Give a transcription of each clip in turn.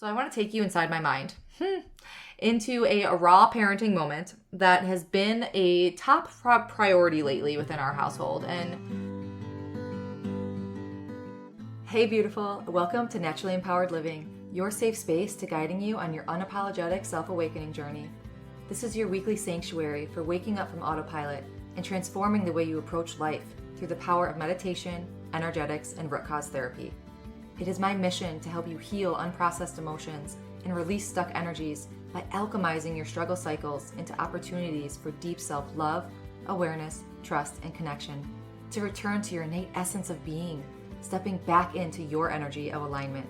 So I want to take you inside my mind into a raw parenting moment that has been a top priority lately within our household. And hey, beautiful, welcome to Naturally Empowered Living, your safe space to guiding you on your unapologetic self-awakening journey. This is your weekly sanctuary for waking up from autopilot and transforming the way you approach life through the power of meditation, energetics, and root cause therapy. It is my mission to help you heal unprocessed emotions and release stuck energies by alchemizing your struggle cycles into opportunities for deep self-love, awareness, trust, and connection, to return to your innate essence of being, stepping back into your energy of alignment.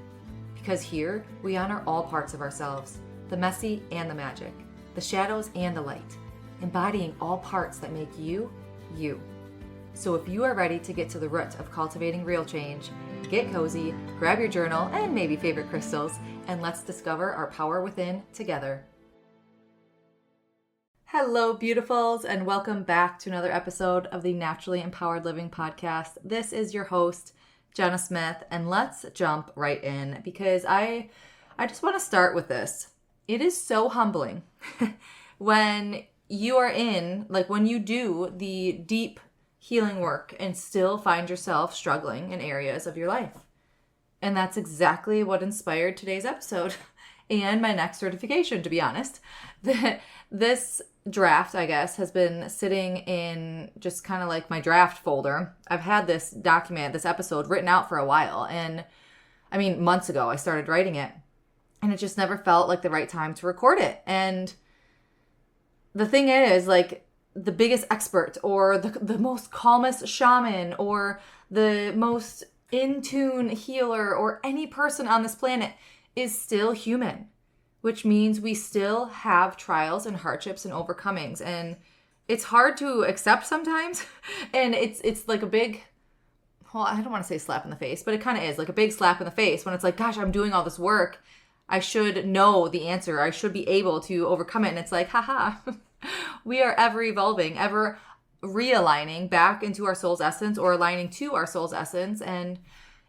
Because here, we honor all parts of ourselves, the messy and the magic, the shadows and the light, embodying all parts that make you, you. So if you are ready to get to the root of cultivating real change, get cozy, grab your journal and maybe favorite crystals, and let's discover our power within together. Hello, beautifuls, and welcome back to another episode of the Naturally Empowered Living podcast. This is your host, Jenna Smith, and let's jump right in because I just want to start with this. It is so humbling when you are when you do the deep healing work and still find yourself struggling in areas of your life. And that's exactly what inspired today's episode and my next certification, to be honest. This draft, I guess, has been sitting in just kind of like my draft folder. I've had this episode written out for a while. And I mean, months ago, I started writing it. And it just never felt like the right time to record it. And the thing is, the biggest expert or the most calmest shaman or the most in-tune healer or any person on this planet is still human, which means we still have trials and hardships and overcomings. And it's hard to accept sometimes. And it's like a big, well, I don't want to say slap in the face, but it kind of is like a big slap in the face when it's like, gosh, I'm doing all this work. I should know the answer. I should be able to overcome it. And it's like, haha. We are ever evolving, ever realigning back into our soul's essence or aligning to our soul's essence. And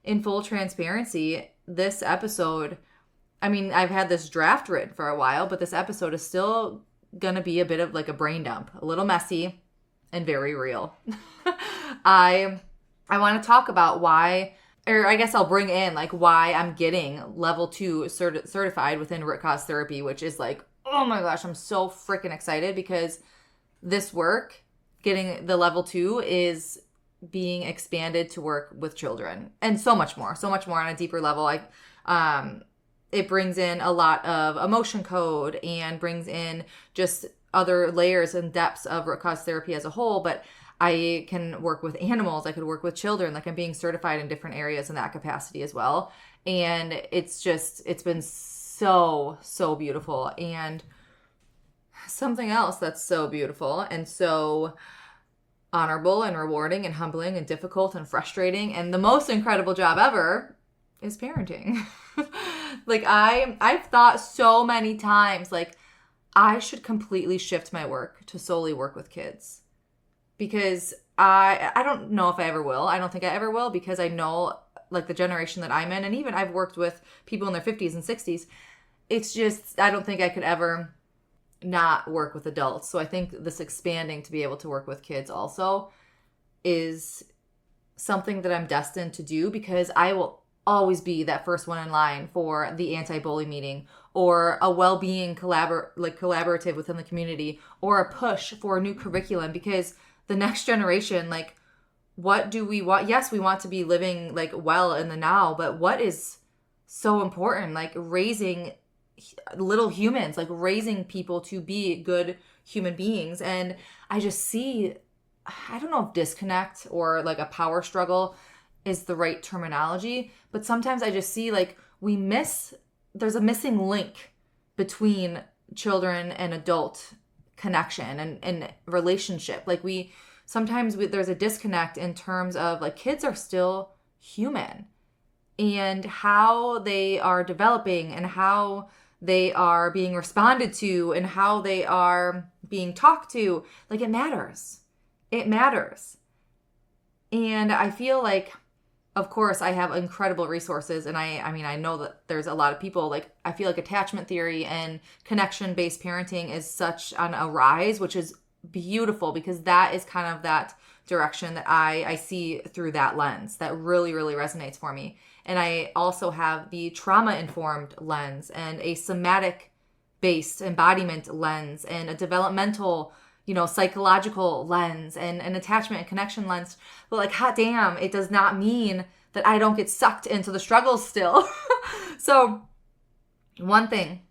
in full transparency, this episode, I mean, I've had this draft written for a while, but this episode is still going to be a bit of like a brain dump, a little messy and very real. I want to talk about why, or I guess I'll bring in why I'm getting level 2 certified within root cause therapy, which is oh my gosh, I'm so freaking excited because this work, getting the level 2, is being expanded to work with children and so much more on a deeper level. It brings in a lot of emotion code and brings in just other layers and depths of root cause therapy as a whole. But I can work with animals. I could work with children. I'm being certified in different areas in that capacity as well. And it's been so beautiful. And something else that's so beautiful and so honorable and rewarding and humbling and difficult and frustrating and the most incredible job ever is parenting. I've thought so many times, I should completely shift my work to solely work with kids because I don't know if I ever will. I don't think I ever will because I know the generation that I'm in, and even I've worked with people in their 50s and 60s. It's just, I don't think I could ever not work with adults. So I think this expanding to be able to work with kids also is something that I'm destined to do because I will always be that first one in line for the anti-bully meeting or a well-being collaborative within the community or a push for a new curriculum because the next generation, what do we want? Yes, we want to be living well in the now, but what is so important? Raising little humans, raising people to be good human beings. And I just see, I don't know if disconnect or a power struggle is the right terminology, but sometimes I just see there's a missing link between children and adult connection and relationship. There's a disconnect in terms of kids are still human and how they are developing and how they are being responded to and how they are being talked to. It matters. It matters. And I feel of course, I have incredible resources, and I mean, I know that there's a lot of people, like, I feel like attachment theory and connection-based parenting is such on a rise, which is beautiful because that is kind of that direction that I see through that lens that really, really resonates for me. And I also have the trauma-informed lens and a somatic-based embodiment lens and a developmental, psychological lens and an attachment and connection lens. But like, hot damn, it does not mean that I don't get sucked into the struggles still. So one thing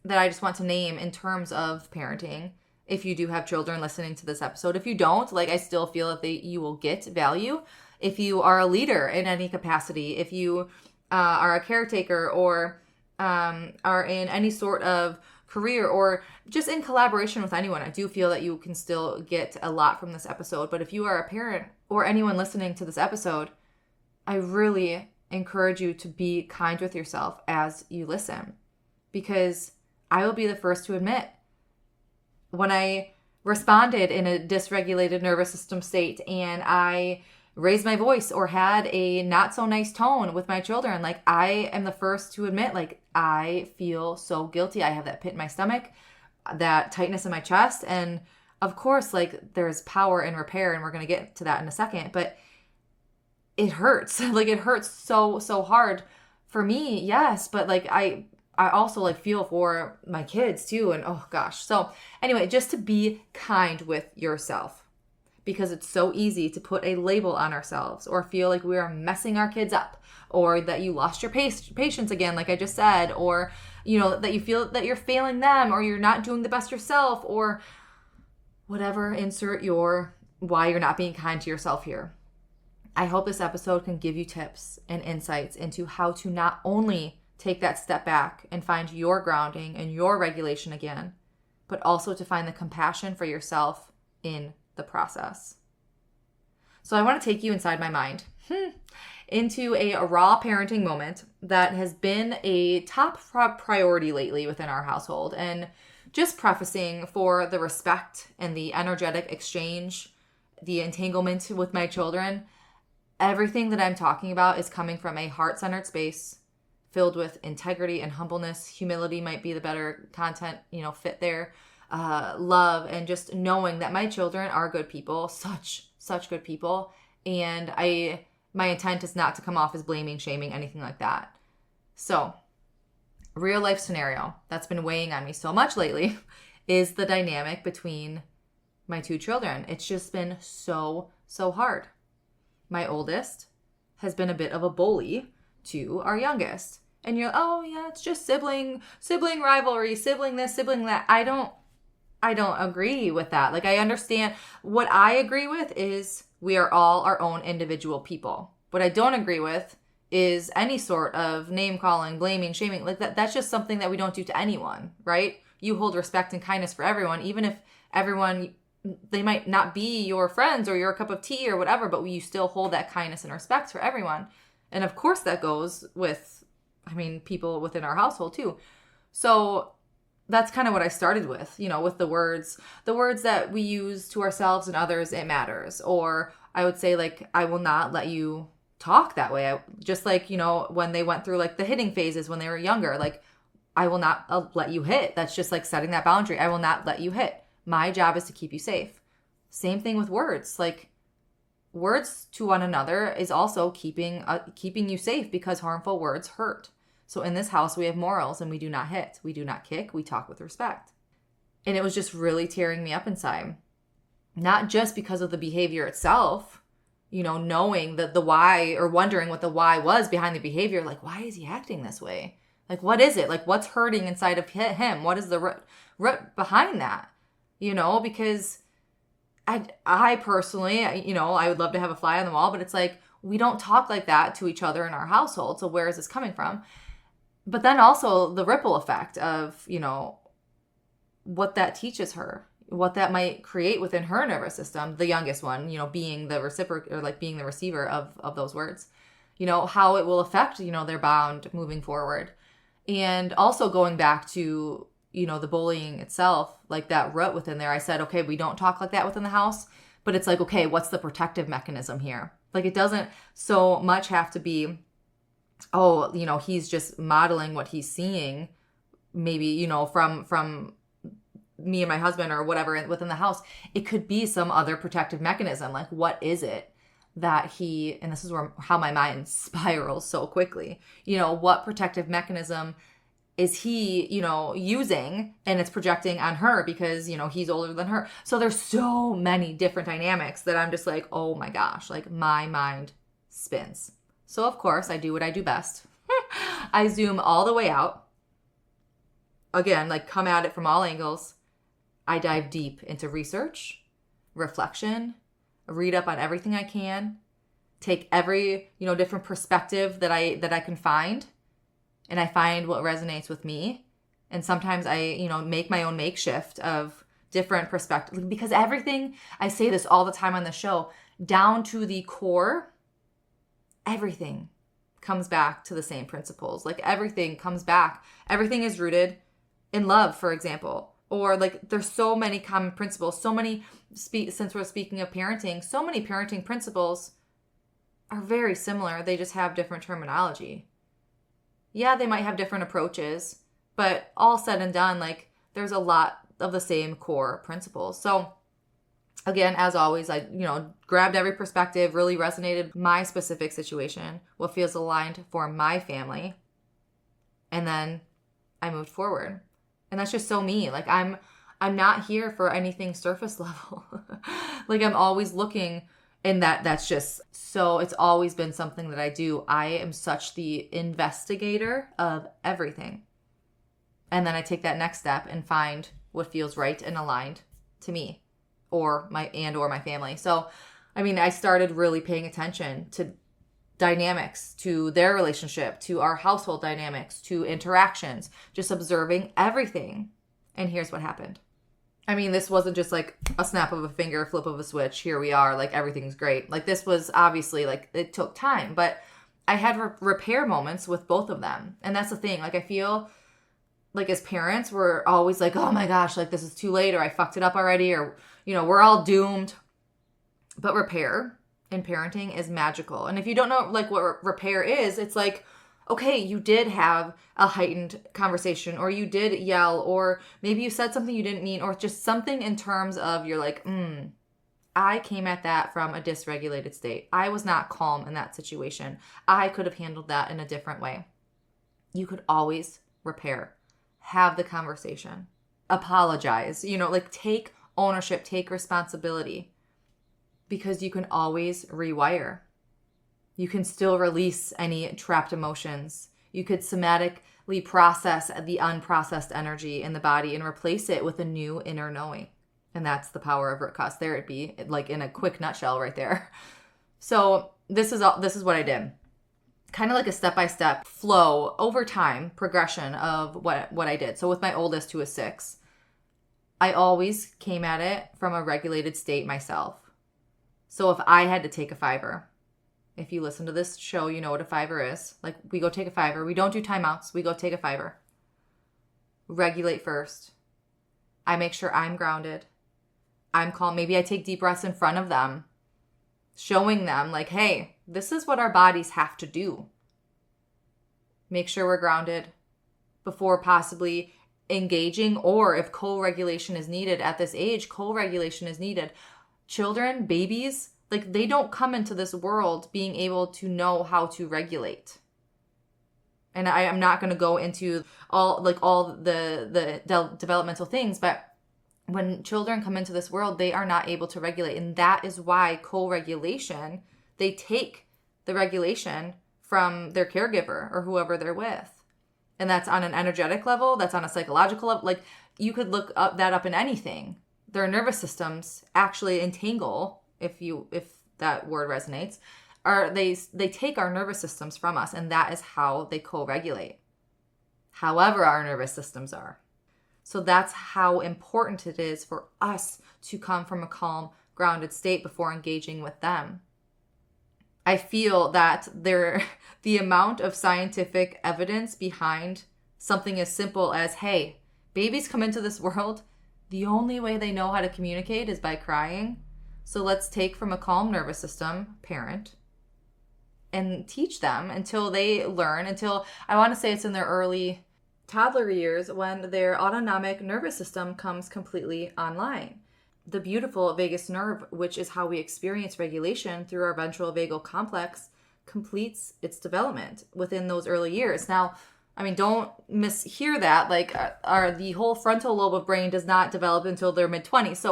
that I just want to name in terms of parenting, if you do have children listening to this episode, if you don't, like, I still feel that you will get value. If you are a leader in any capacity, if you are a caretaker or are in any sort of career or just in collaboration with anyone, I do feel that you can still get a lot from this episode. But if you are a parent or anyone listening to this episode, I really encourage you to be kind with yourself as you listen, because I will be the first to admit, when I responded in a dysregulated nervous system state and I raised my voice or had a not so nice tone with my children, like, I am the first to admit, like, I feel so guilty. I have that pit in my stomach, that tightness in my chest. And of course, like, there's power in repair, and we're going to get to that in a second, but it hurts. Like, it hurts so, so hard for me. Yes. But like, I also like feel for my kids too. And oh gosh. So anyway, just to be kind with yourself, because it's so easy to put a label on ourselves or feel like we are messing our kids up, or that you lost your patience again, like I just said, or, that you feel that you're failing them, or you're not doing the best yourself, or whatever, insert your why you're not being kind to yourself here. I hope this episode can give you tips and insights into how to not only take that step back and find your grounding and your regulation again, but also to find the compassion for yourself in the process. So I want to take you inside my mind into a raw parenting moment that has been a top priority lately within our household. And just prefacing for the respect and the energetic exchange, the entanglement with my children, everything that I'm talking about is coming from a heart-centered space filled with integrity and humbleness. Humility might be the better content, fit there. Love, and just knowing that my children are good people, such good people. And my intent is not to come off as blaming, shaming, anything like that. So, real life scenario that's been weighing on me so much lately is the dynamic between my two children. It's just been so, so hard. My oldest has been a bit of a bully to our youngest. And you're, oh yeah, it's just sibling rivalry, sibling this, sibling that. I don't agree with that. Like, I understand. What I agree with is we are all our own individual people. What I don't agree with is any sort of name calling, blaming, shaming. Like, that's just something that we don't do to anyone, right? You hold respect and kindness for everyone, even if everyone, they might not be your friends or your cup of tea or whatever, but you still hold that kindness and respect for everyone. And of course that goes with, people within our household too. So that's kind of what I started with, with the words that we use to ourselves and others, it matters. Or I would say, like, I will not let you talk that way. Just like, when they went through like the hitting phases when they were younger, like, I will not let you hit. That's just like setting that boundary. I will not let you hit. My job is to keep you safe. Same thing with words. Like, words to one another is also keeping you safe, because harmful words hurt. So in this house, we have morals, and we do not hit. We do not kick. We talk with respect. And it was just really tearing me up inside. Not just because of the behavior itself, knowing that the why, or wondering what the why was behind the behavior. Like, why is he acting this way? Like, what is it? Like, what's hurting inside of him? What is the root behind that? Because I personally, I would love to have a fly on the wall, but it's like, we don't talk like that to each other in our household. So where is this coming from? But then also the ripple effect of, what that teaches her, what that might create within her nervous system, the youngest one, being the recipient, or like being the receiver of those words, how it will affect, their bond moving forward. And also going back to, the bullying itself, like that root within there. I said, okay, we don't talk like that within the house, but it's like, okay, what's the protective mechanism here? Like, it doesn't so much have to be, oh, he's just modeling what he's seeing, maybe, from me and my husband or whatever within the house. It could be some other protective mechanism. Like, what is it that and this is how my mind spirals so quickly, what protective mechanism is he, using, and it's projecting on her because, he's older than her. So there's so many different dynamics that I'm just like, oh my gosh, like my mind spins. So of course I do what I do best. I zoom all the way out. Again, like come at it from all angles. I dive deep into research, reflection, read up on everything I can, take every, different perspective that I can find. And I find what resonates with me. And sometimes I, make my own makeshift of different perspectives. Because everything, I say this all the time on the show, down to the core, everything comes back to the same principles. Like everything comes back. Everything is rooted in love, for example. Or like there's so many common principles. So many, since we're speaking of parenting, so many parenting principles are very similar. They just have different terminology. Yeah, they might have different approaches, but all said and done, like there's a lot of the same core principles. So again, as always, I, grabbed every perspective, really resonated my specific situation, what feels aligned for my family. And then I moved forward. And that's just so me. Like I'm not here for anything surface level. Like I'm always looking. And that's just, so it's always been something that I do. I am such the investigator of everything. And then I take that next step and find what feels right and aligned to me or my family. So, I started really paying attention to dynamics, to their relationship, to our household dynamics, to interactions, just observing everything. And here's what happened. This wasn't just like a snap of a finger, flip of a switch. Here we are, like everything's great. Like this was obviously like it took time, but I had repair moments with both of them. And that's the thing. Like I feel like as parents, we're always like, oh my gosh, like this is too late, or I fucked it up already, or, we're all doomed. But repair in parenting is magical. And if you don't know like what repair is, it's like, okay, you did have a heightened conversation, or you did yell, or maybe you said something you didn't mean, or just something in terms of you're like, I came at that from a dysregulated state. I was not calm in that situation. I could have handled that in a different way. You could always repair, have the conversation, apologize, like take ownership, take responsibility, because you can always rewire. You can still release any trapped emotions. You could somatically process the unprocessed energy in the body and replace it with a new inner knowing. And that's the power of root cause therapy, like in a quick nutshell right there. So this is what I did. Kind of like a step-by-step flow over time, progression of what I did. So with my oldest, who is 6, I always came at it from a regulated state myself. So if I had to take a fiver, if you listen to this show, you know what a fiver is. Like, we go take a fiver. We don't do timeouts. We go take a fiver. Regulate first. I make sure I'm grounded. I'm calm. Maybe I take deep breaths in front of them, showing them like, hey, this is what our bodies have to do. Make sure we're grounded before possibly engaging, or if co-regulation is needed at this age, co-regulation is needed. Children, babies, like they don't come into this world being able to know how to regulate. And I am not going to go into all the developmental things, but when children come into this world, they are not able to regulate. And that is why co-regulation, they take the regulation from their caregiver or whoever they're with. And that's on an energetic level, that's on a psychological level. Like you could look that up in anything. Their nervous systems actually entangle, if that word resonates, or they take our nervous systems from us, and that is how they co-regulate. However our nervous systems are. So that's how important it is for us to come from a calm, grounded state before engaging with them. I feel that the amount of scientific evidence behind something as simple as, hey, babies come into this world, the only way they know how to communicate is by crying. So let's take from a calm nervous system, parent, and teach them until they learn, until I want to say it's in their early toddler years when their autonomic nervous system comes completely online. The beautiful vagus nerve, which is how we experience regulation through our ventral vagal complex, completes its development within those early years. Now, I mean, don't mishear that. Like, the whole frontal lobe of brain does not develop until their mid-20s,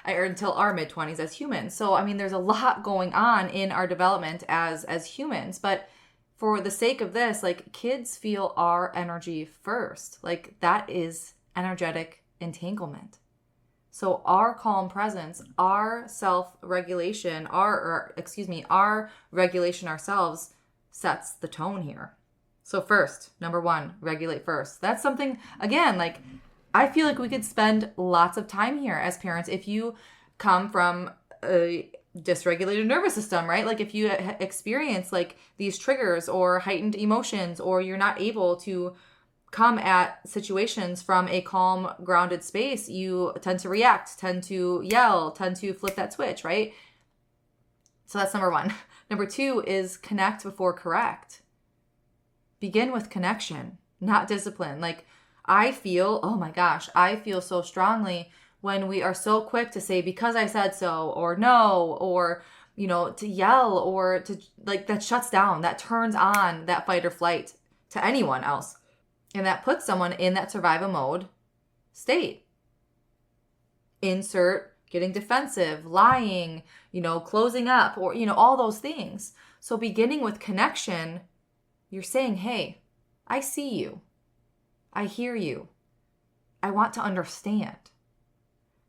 or until our mid-20s as humans. So, I mean, there's a lot going on in our development as humans. But for the sake of this, like, kids feel our energy first. Like, that is energetic entanglement. So our calm presence, our self-regulation, our regulation ourselves sets the tone here. So first, number one, regulate first. That's something, again, like, I feel like we could spend lots of time here as parents if you come from a dysregulated nervous system, right? Like, if you experience like these triggers or heightened emotions, or you're not able to come at situations from a calm, grounded space, you tend to react, tend to yell, tend to flip that switch, right? So that's number one. Number two is connect before correct. Begin with connection, not discipline. Like, I feel so strongly when we are so quick to say, because I said so, or no, or, to yell, or to, like, that shuts down, that turns on that fight or flight to anyone else. And that puts someone in that survival mode state. Insert getting defensive, lying, closing up, or, all those things. So beginning with connection, you're saying, hey, I see you. I hear you. I want to understand.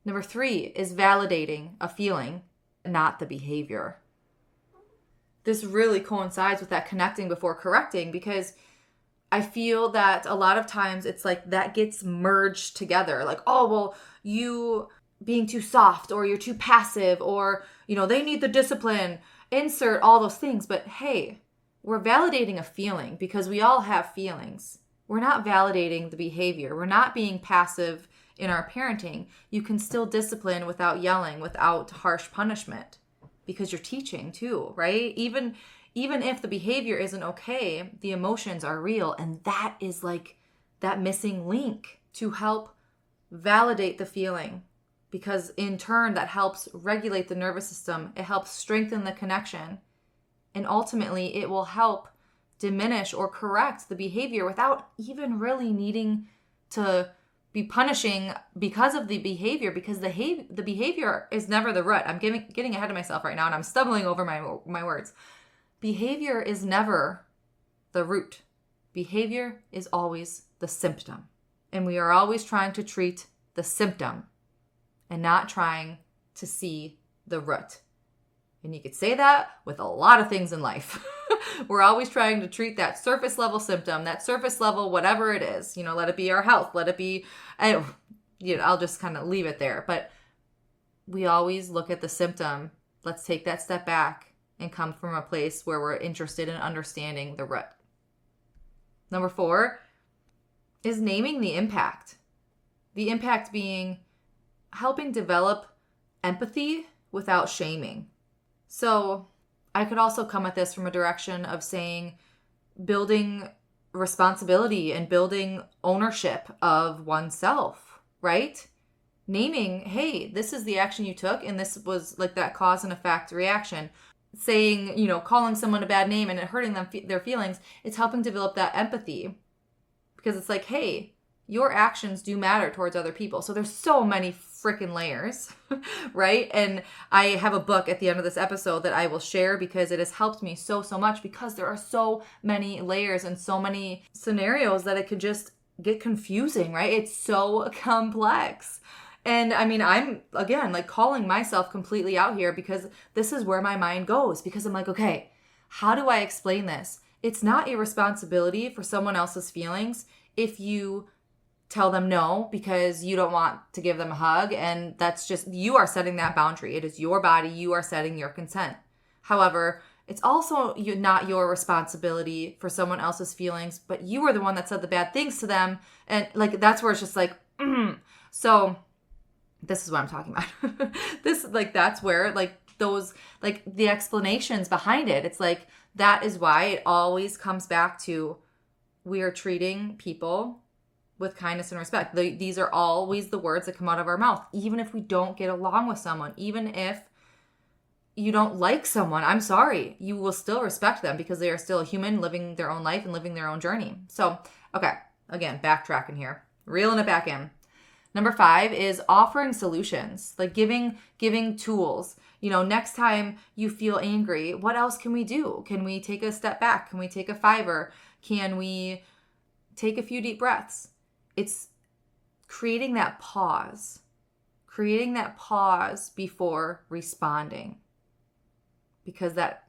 Number three is validating a feeling, not the behavior. This really coincides with that connecting before correcting, because I feel that a lot of times it's like that gets merged together. Like, oh, well, you being too soft, or you're too passive, or, they need the discipline, insert all those things. But hey, we're validating a feeling because we all have feelings. We're not validating the behavior. We're not being passive in our parenting. You can still discipline without yelling, without harsh punishment, because you're teaching too, right? Even if the behavior isn't okay, the emotions are real. And that is like that missing link to help validate the feeling, because in turn that helps regulate the nervous system. It helps strengthen the connection. And ultimately it will help diminish or correct the behavior without even really needing to be punishing because of the behavior, because the behavior is never the root. I'm getting ahead of myself right now, and I'm stumbling over my words. Behavior is never the root. Behavior is always the symptom. And we are always trying to treat the symptom and not trying to see the root. And you could say that with a lot of things in life. We're always trying to treat that surface level symptom, that surface level, whatever it is, let it be our health, let it be, I'll just kind of leave it there. But we always look at the symptom. Let's take that step back and come from a place where we're interested in understanding the root. Number 4 is naming the impact. The impact being helping develop empathy without shaming. So I could also come at this from a direction of saying building responsibility and building ownership of oneself, right? Naming, hey, this is the action you took, and this was like that cause and effect reaction. Saying, calling someone a bad name and it hurting them, their feelings, it's helping develop that empathy, because it's like, hey, your actions do matter towards other people. So there's so many freaking layers, right? And I have a book at the end of this episode that I will share, because it has helped me so much, because there are so many layers and so many scenarios that it could just get confusing, right? It's so complex. And I mean, I'm, again, like calling myself completely out here, because this is where my mind goes, because I'm like, okay, how do I explain this? It's not a responsibility for someone else's feelings if you tell them no because you don't want to give them a hug. And that's just, you are setting that boundary. It is your body. You are setting your consent. However, it's also not your responsibility for someone else's feelings, but you were the one that said the bad things to them. And like, that's where it's just like, So this is what I'm talking about. That's where like those, like the explanations behind it. It's like that is why it always comes back to we are treating people with kindness and respect. These are always the words that come out of our mouth, even if we don't get along with someone, even if you don't like someone, I'm sorry, you will still respect them because they are still a human living their own life and living their own journey. So, okay, again, backtracking here, reeling it back in. Number 5 is offering solutions, like giving tools. Next time you feel angry, what else can we do? Can we take a step back? Can we take a fiver? Can we take a few deep breaths? It's creating that pause before responding, because that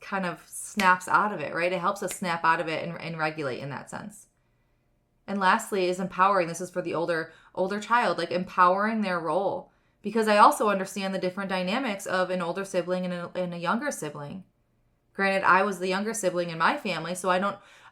kind of snaps out of it, right? It helps us snap out of it and regulate in that sense. And lastly is empowering. This is for the older child, like empowering their role, because I also understand the different dynamics of an older sibling and a younger sibling. Granted, I was the younger sibling in my family, so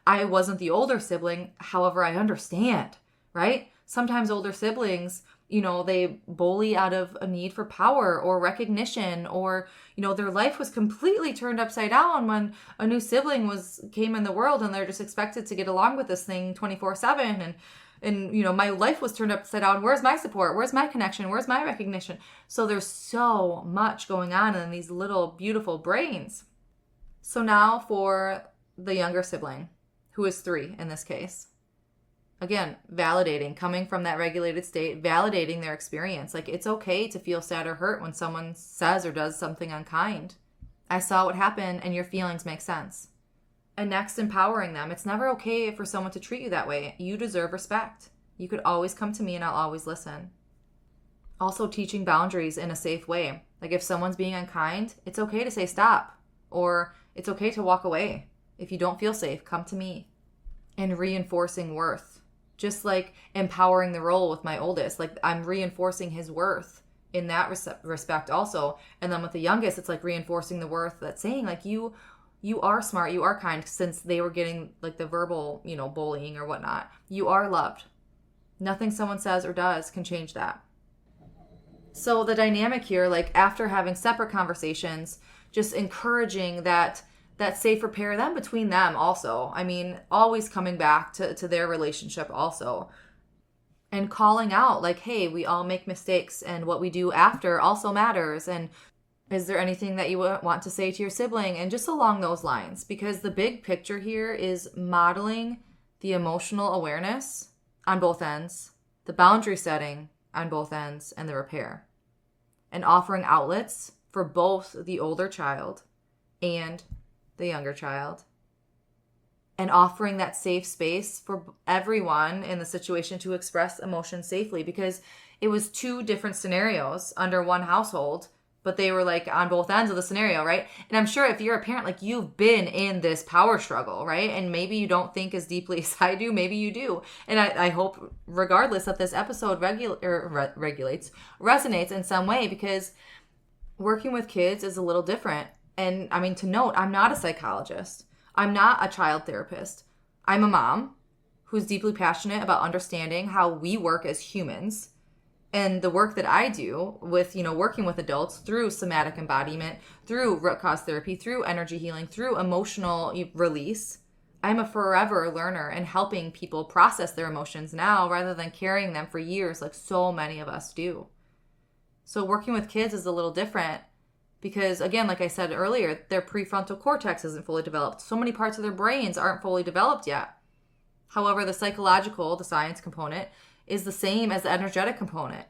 I wasn't the older sibling. However, I understand, right? Sometimes older siblings, they bully out of a need for power or recognition, or, their life was completely turned upside down when a new sibling came in the world and they're just expected to get along with this thing 24/7. And my life was turned upside down. Where's my support? Where's my connection? Where's my recognition? So there's so much going on in these little beautiful brains. So now for the younger sibling, who is 3 in this case. Again, validating, coming from that regulated state, validating their experience. Like, it's okay to feel sad or hurt when someone says or does something unkind. I saw what happened and your feelings make sense. And next, empowering them. It's never okay for someone to treat you that way. You deserve respect. You could always come to me and I'll always listen. Also, teaching boundaries in a safe way. Like, if someone's being unkind, it's okay to say stop, or it's okay to walk away. If you don't feel safe, come to me. And reinforcing worth. Just like empowering the role with my oldest, like I'm reinforcing his worth in that respect also. And then with the youngest, it's like reinforcing the worth that's saying like you are smart, you are kind, since they were getting like the verbal, bullying or whatnot. You are loved. Nothing someone says or does can change that. So the dynamic here, like after having separate conversations, just encouraging that safe repair then between them also. I mean, always coming back to their relationship also. And calling out like, hey, we all make mistakes and what we do after also matters. And is there anything that you want to say to your sibling? And just along those lines, because the big picture here is modeling the emotional awareness on both ends, the boundary setting on both ends, and the repair. And offering outlets for both the older child and the younger child, and offering that safe space for everyone in the situation to express emotion safely, because it was 2 different scenarios under one household, but they were like on both ends of the scenario, right? And I'm sure if you're a parent, like you've been in this power struggle, right? And maybe you don't think as deeply as I do, maybe you do. And I hope regardless that this episode resonates in some way, because working with kids is a little different. And I mean, to note, I'm not a psychologist. I'm not a child therapist. I'm a mom who's deeply passionate about understanding how we work as humans, and the work that I do with, working with adults through somatic embodiment, through root cause therapy, through energy healing, through emotional release. I'm a forever learner and helping people process their emotions now rather than carrying them for years like so many of us do. So working with kids is a little different. Because again, like I said earlier, their prefrontal cortex isn't fully developed. So many parts of their brains aren't fully developed yet. However, the psychological, the science component, is the same as the energetic component.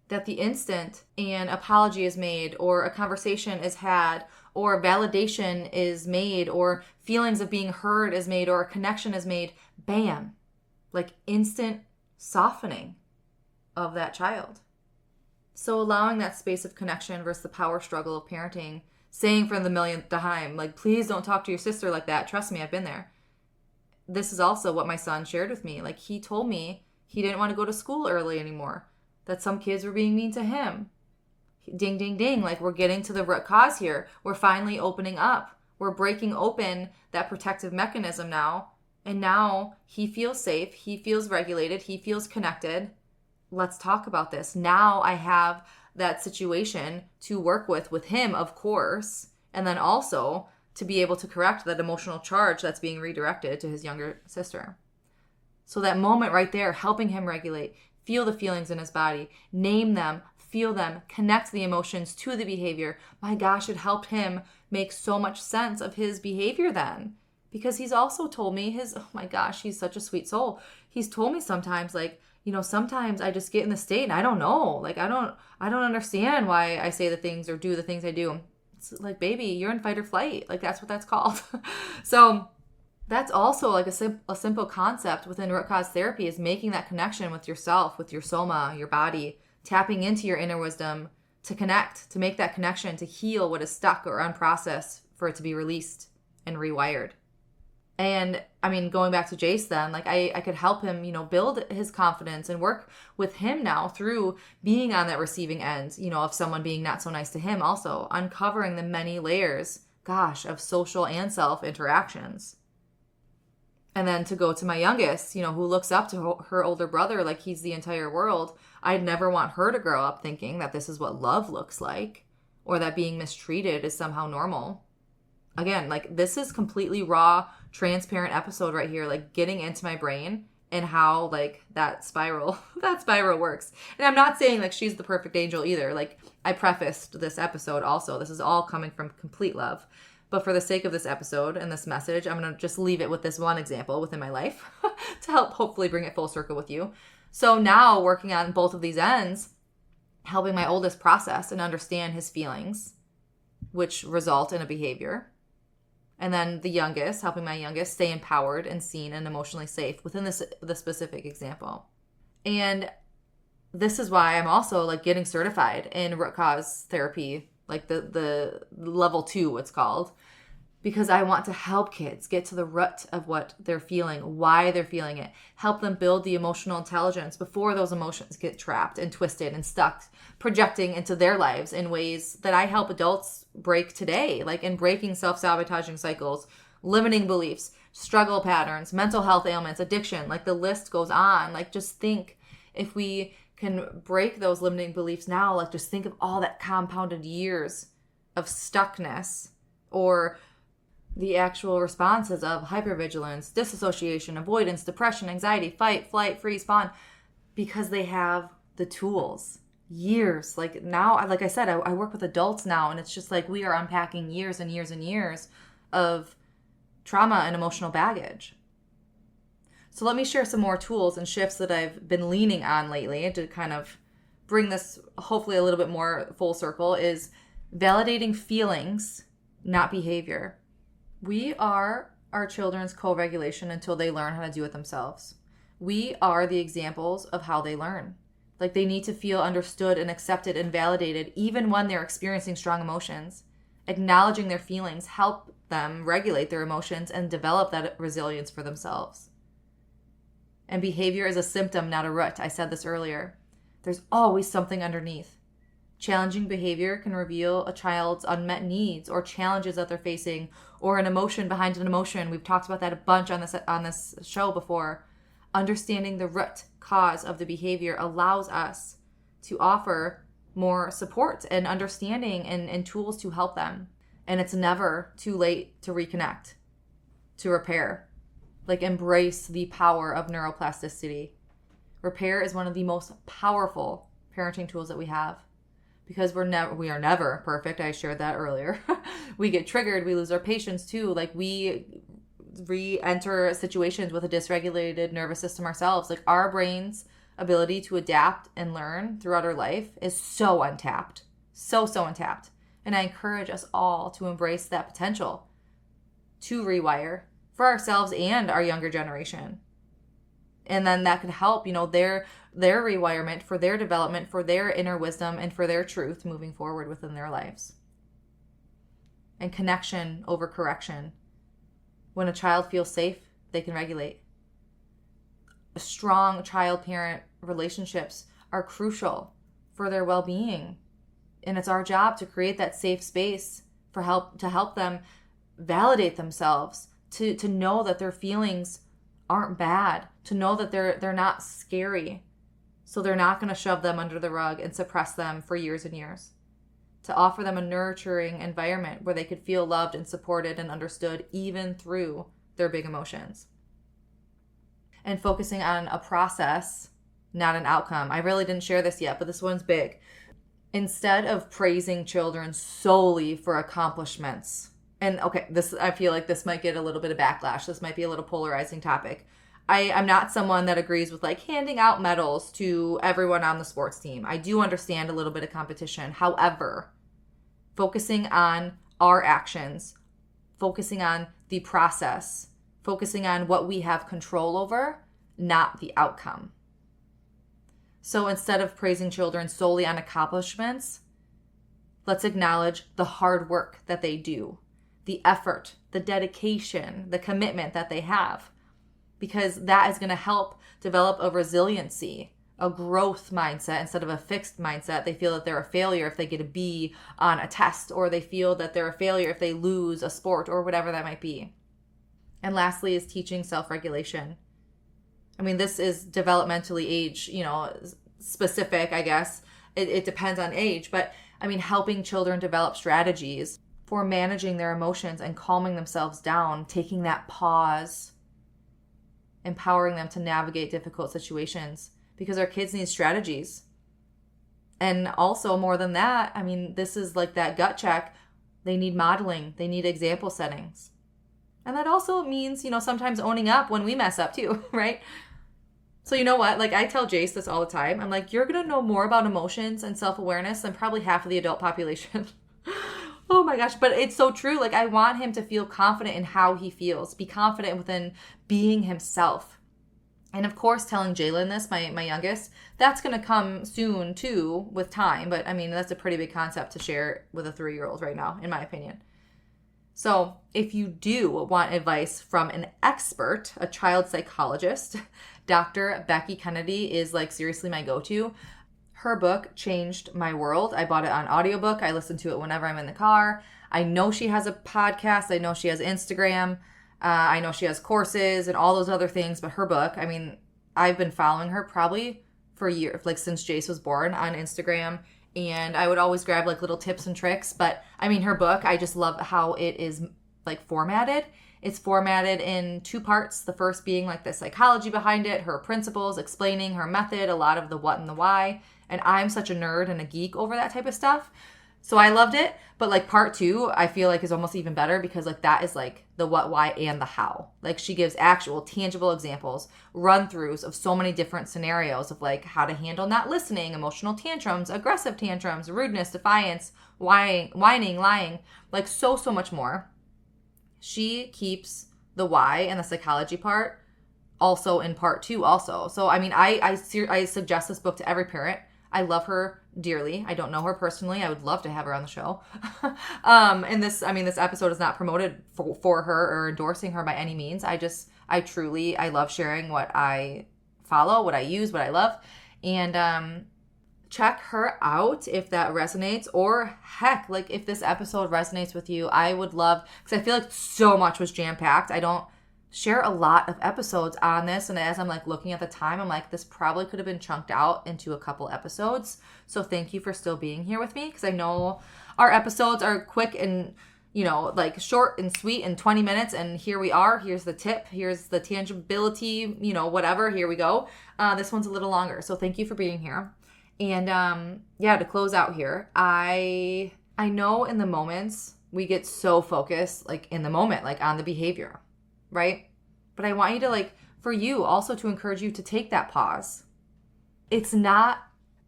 That the instant an apology is made, or a conversation is had, or validation is made, or feelings of being heard is made, or a connection is made, bam, like instant softening of that child. So allowing that space of connection versus the power struggle of parenting, saying for the millionth time, like, please don't talk to your sister like that. Trust me, I've been there. This is also what my son shared with me. Like, he told me he didn't want to go to school early anymore, that some kids were being mean to him. Ding, ding, ding. Like, we're getting to the root cause here. We're finally opening up. We're breaking open that protective mechanism now. And now he feels safe. He feels regulated. He feels connected. Let's talk about this. Now I have that situation to work with him, of course, and then also to be able to correct that emotional charge that's being redirected to his younger sister. So that moment right there, helping him regulate, feel the feelings in his body, name them, feel them, connect the emotions to the behavior. My gosh, it helped him make so much sense of his behavior then. Because he's also told me oh my gosh, he's such a sweet soul. He's told me sometimes, like, sometimes I just get in the state and I don't know. Like, I don't understand why I say the things or do the things I do. It's like, baby, you're in fight or flight. Like, that's what that's called. So that's also like a simple concept within root cause therapy, is making that connection with yourself, with your soma, your body, tapping into your inner wisdom to connect, to make that connection, to heal what is stuck or unprocessed, for it to be released and rewired. And I mean, going back to Jace then, like I could help him, build his confidence and work with him now through being on that receiving end, of someone being not so nice to him, also uncovering the many layers, gosh, of social and self interactions. And then to go to my youngest, who looks up to her older brother like he's the entire world. I'd never want her to grow up thinking that this is what love looks like, or that being mistreated is somehow normal. Again, like, this is completely raw, transparent episode right here, like getting into my brain and how like that spiral works. And I'm not saying like she's the perfect angel either. Like, I prefaced this episode also, this is all coming from complete love. But for the sake of this episode and this message, I'm going to just leave it with this one example within my life to help hopefully bring it full circle with you. So now, working on both of these ends, helping my oldest process and understand his feelings, which result in a behavior. And then the youngest, helping my youngest stay empowered and seen and emotionally safe within the specific example. And this is why I'm also like getting certified in root cause therapy, like the level 2, it's called, because I want to help kids get to the root of what they're feeling, why they're feeling it, help them build the emotional intelligence before those emotions get trapped and twisted and stuck, projecting into their lives in ways that I help adults break today, like in breaking self-sabotaging cycles, limiting beliefs, struggle patterns, mental health ailments, addiction, like the list goes on. Like, just think, if we can break those limiting beliefs now, like just think of all that compounded years of stuckness, or the actual responses of hypervigilance, disassociation, avoidance, depression, anxiety, fight, flight, freeze, fawn, because they have the tools. Years. Like now, like I said, I work with adults now, and it's just like we are unpacking years and years and years of trauma and emotional baggage. So let me share some more tools and shifts that I've been leaning on lately to kind of bring this hopefully a little bit more full circle, is validating feelings, not behavior. We are our children's co-regulation until they learn how to do it themselves. We are the examples of how they learn. Like, they need to feel understood and accepted and validated even when they're experiencing strong emotions. Acknowledging their feelings help them regulate their emotions and develop that resilience for themselves. And behavior is a symptom, not a root. I said this earlier. There's always something underneath. Challenging behavior can reveal a child's unmet needs or challenges that they're facing, or an emotion behind an emotion. We've talked about that a bunch on this show before. Understanding the root cause of the behavior allows us to offer more support and understanding and tools to help them. And it's never too late to reconnect, to repair. Like, embrace the power of neuroplasticity. Repair is one of the most powerful parenting tools that we have, because we are never perfect. I shared that earlier. We get triggered. We lose our patience too. Like, we re-enter situations with a dysregulated nervous system ourselves. Like, our brain's ability to adapt and learn throughout our life is so untapped. So untapped. And I encourage us all to embrace that potential to rewire for ourselves and our younger generation. And then that could help, their rewirement, for their development, for their inner wisdom, and for their truth moving forward within their lives. And connection over correction. When a child feels safe, they can regulate. Strong child-parent relationships are crucial for their well-being. And it's our job to create that safe space to help them validate themselves, to know that their feelings aren't bad, to know that they're not scary. So they're not going to shove them under the rug and suppress them for years and years. to offer them a nurturing environment where they could feel loved and supported and understood even through their big emotions. And focusing on a process, not an outcome. I really didn't share this yet, but this one's big. Instead of praising children solely for accomplishments, and okay, I feel like this might get a little bit of backlash. This might be a little polarizing topic. I'm not someone that agrees with like handing out medals to everyone on the sports team. I do understand a little bit of competition. However, focusing on our actions, focusing on the process, focusing on what we have control over, not the outcome. So instead of praising children solely on accomplishments, let's acknowledge the hard work that they do, the effort, the dedication, the commitment that they have, because that is going to help develop a resiliency, a growth mindset instead of a fixed mindset. They feel that they're a failure if they get a B on a test, or they feel that they're a failure if they lose a sport or whatever that might be. And lastly is teaching self-regulation. I mean, this is developmentally age, specific, I guess. It depends on age, but I mean, helping children develop strategies for managing their emotions and calming themselves down, taking that pause, empowering them to navigate difficult situations, because our kids need strategies. And also more than that, I mean, this is like that gut check. They need modeling. They need example settings. And that also means, sometimes owning up when we mess up too, right? So you know what? Like I tell Jace this all the time. I'm like, you're going to know more about emotions and self-awareness than probably half of the adult population. Oh my gosh. But it's so true. Like I want him to feel confident in how he feels, be confident within being himself. And of course, telling Jalen this, my youngest, that's going to come soon too with time. But I mean, that's a pretty big concept to share with a 3-year-old right now, in my opinion. So if you do want advice from an expert, a child psychologist, Dr. Becky Kennedy is like seriously my go-to. Her book changed my world. I bought it on audiobook. I listen to it whenever I'm in the car. I know she has a podcast. I know she has Instagram. I know she has courses and all those other things. But her book, I mean, I've been following her probably for years, like since Jace was born on Instagram. And I would always grab like little tips and tricks. But I mean, her book, I just love how it is like formatted. It's formatted in 2 parts. The first being like the psychology behind it, her principles, explaining her method, a lot of the what and the why. And I'm such a nerd and a geek over that type of stuff. So I loved it. But like part 2, I feel like is almost even better because like that is like the what, why, and the how. Like she gives actual tangible examples, run-throughs of so many different scenarios of like how to handle not listening, emotional tantrums, aggressive tantrums, rudeness, defiance, whining, lying, like so much more. She keeps the why and the psychology part also in part 2 also. So, I mean, I suggest this book to every parent. I love her dearly. I don't know her personally. I would love to have her on the show. And this episode is not promoted for her or endorsing her by any means. I love sharing what I follow, what I use, what I love. And check her out if that resonates, or heck, like if this episode resonates with you, I would love, because I feel like so much was jam-packed. I don't share a lot of episodes on this, and as I'm like looking at the time, I'm like, this probably could have been chunked out into a couple episodes. So thank you for still being here with me, because I know our episodes are quick and like short and sweet and 20 minutes, and here we are. Here's the tip, here's the tangibility, whatever, here we go. This one's a little longer, so thank you for being here. And to close out here, I know in the moments we get so focused, like in the moment, like on the behavior, right? But I want you to like, for you also to encourage you to take that pause. It's not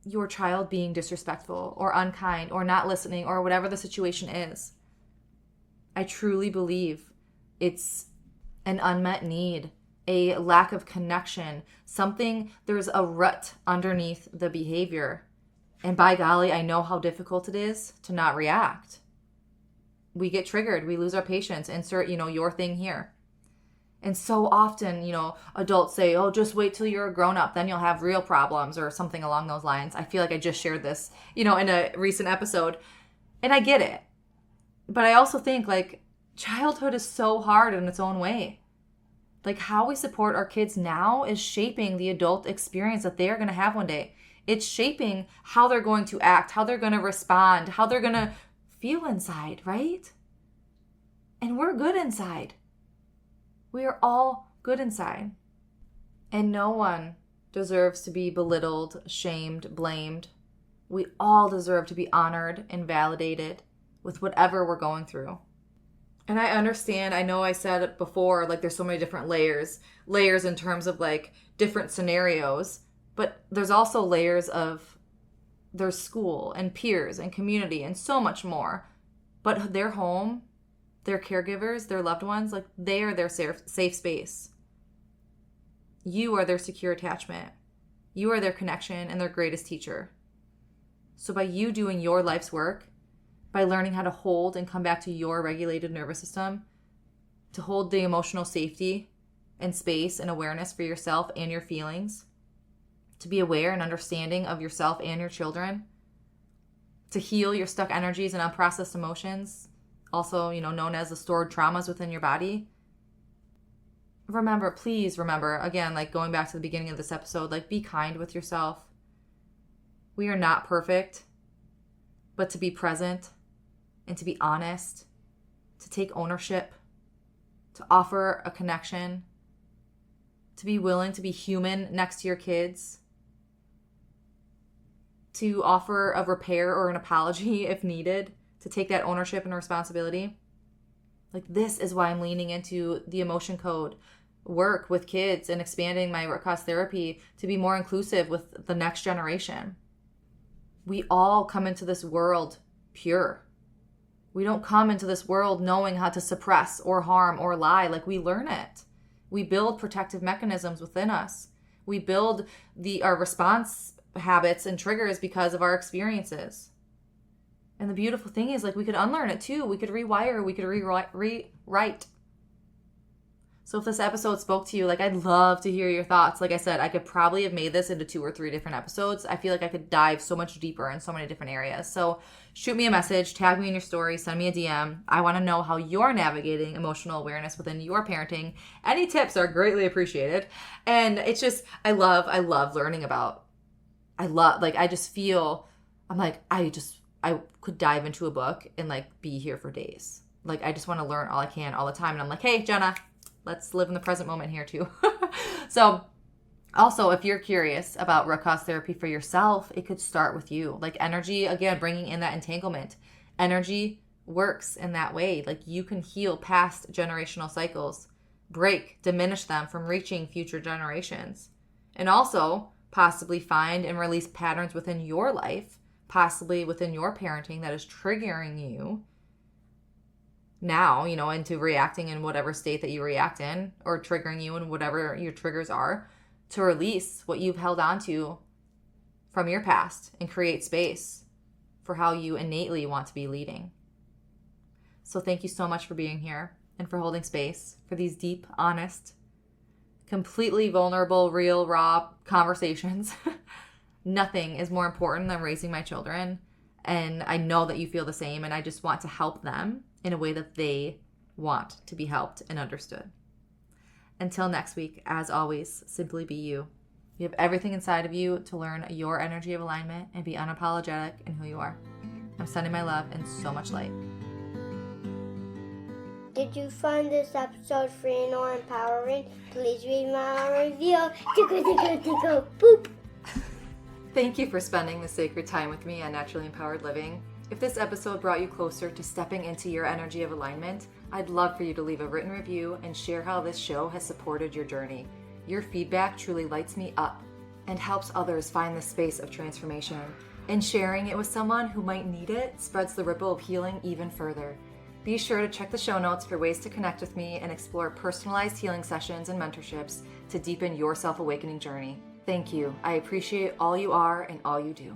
your child being disrespectful or unkind or not listening or whatever the situation is. I truly believe it's an unmet need, a lack of connection, there's a rut underneath the behavior. And by golly, I know how difficult it is to not react. We get triggered, we lose our patience, insert, your thing here. And so often, adults say, oh, just wait till you're a grown up, then you'll have real problems or something along those lines. I feel like I just shared this, in a recent episode, and I get it. But I also think like childhood is so hard in its own way. Like how we support our kids now is shaping the adult experience that they are going to have one day. It's shaping how they're going to act, how they're going to respond, how they're going to feel inside, right? And we're good inside. We are all good inside. And no one deserves to be belittled, shamed, blamed. We all deserve to be honored and validated with whatever we're going through. And I understand, I know I said it before, like there's so many different layers in terms of like different scenarios, but there's also layers of their school and peers and community and so much more. But their home, their caregivers, their loved ones, like they are their safe space. You are their secure attachment. You are their connection and their greatest teacher. So by you doing your life's work, by learning how to hold and come back to your regulated nervous system, to hold the emotional safety and space and awareness for yourself and your feelings, to be aware and understanding of yourself and your children, to heal your stuck energies and unprocessed emotions, also, known as the stored traumas within your body. Please remember, again, like going back to the beginning of this episode, like be kind with yourself. We are not perfect, but to be present and to be honest, to take ownership, to offer a connection, to be willing to be human next to your kids, to offer a repair or an apology if needed, to take that ownership and responsibility. Like this is why I'm leaning into the emotion code work with kids and expanding my root cause therapy to be more inclusive with the next generation. We all come into this world pure. We don't come into this world knowing how to suppress or harm or lie. Like we learn it. We build protective mechanisms within us. We build our response habits and triggers because of our experiences. And the beautiful thing is, like, we could unlearn it too. We could rewire, we could rewrite. So if this episode spoke to you, like, I'd love to hear your thoughts. Like I said, I could probably have made this into 2 or 3 different episodes. I feel like I could dive so much deeper in so many different areas. So shoot me a message, tag me in your story, send me a DM. I want to know how you're navigating emotional awareness within your parenting. Any tips are greatly appreciated. And it's just, I love learning about, I just feel, I'm like, I could dive into a book and like be here for days. Like, I just want to learn all I can all the time. And I'm like, hey, Jenna, let's live in the present moment here too. So also, if you're curious about root cause therapy for yourself, it could start with you. Like energy, again, bringing in that entanglement. Energy works in that way. Like you can heal past generational cycles, diminish them from reaching future generations. And also possibly find and release patterns within your life, possibly within your parenting that is triggering you now, into reacting in whatever state that you react in, or triggering you in whatever your triggers are, to release what you've held on to from your past and create space for how you innately want to be leading. So thank you so much for being here and for holding space for these deep, honest, completely vulnerable, real, raw conversations. Nothing is more important than raising my children. And I know that you feel the same, and I just want to help them in a way that they want to be helped and understood. Until next week, as always, simply be you. You have everything inside of you to learn your energy of alignment and be unapologetic in who you are. I'm sending my love and so much light. Did you find this episode free or empowering? Please read my review. Tickle, boop. Thank you for spending the sacred time with me on Naturally Empowered Living. If this episode brought you closer to stepping into your energy of alignment, I'd love for you to leave a written review and share how this show has supported your journey. Your feedback truly lights me up and helps others find the space of transformation. And sharing it with someone who might need it spreads the ripple of healing even further. Be sure to check the show notes for ways to connect with me and explore personalized healing sessions and mentorships to deepen your self-awakening journey. Thank you. I appreciate all you are and all you do.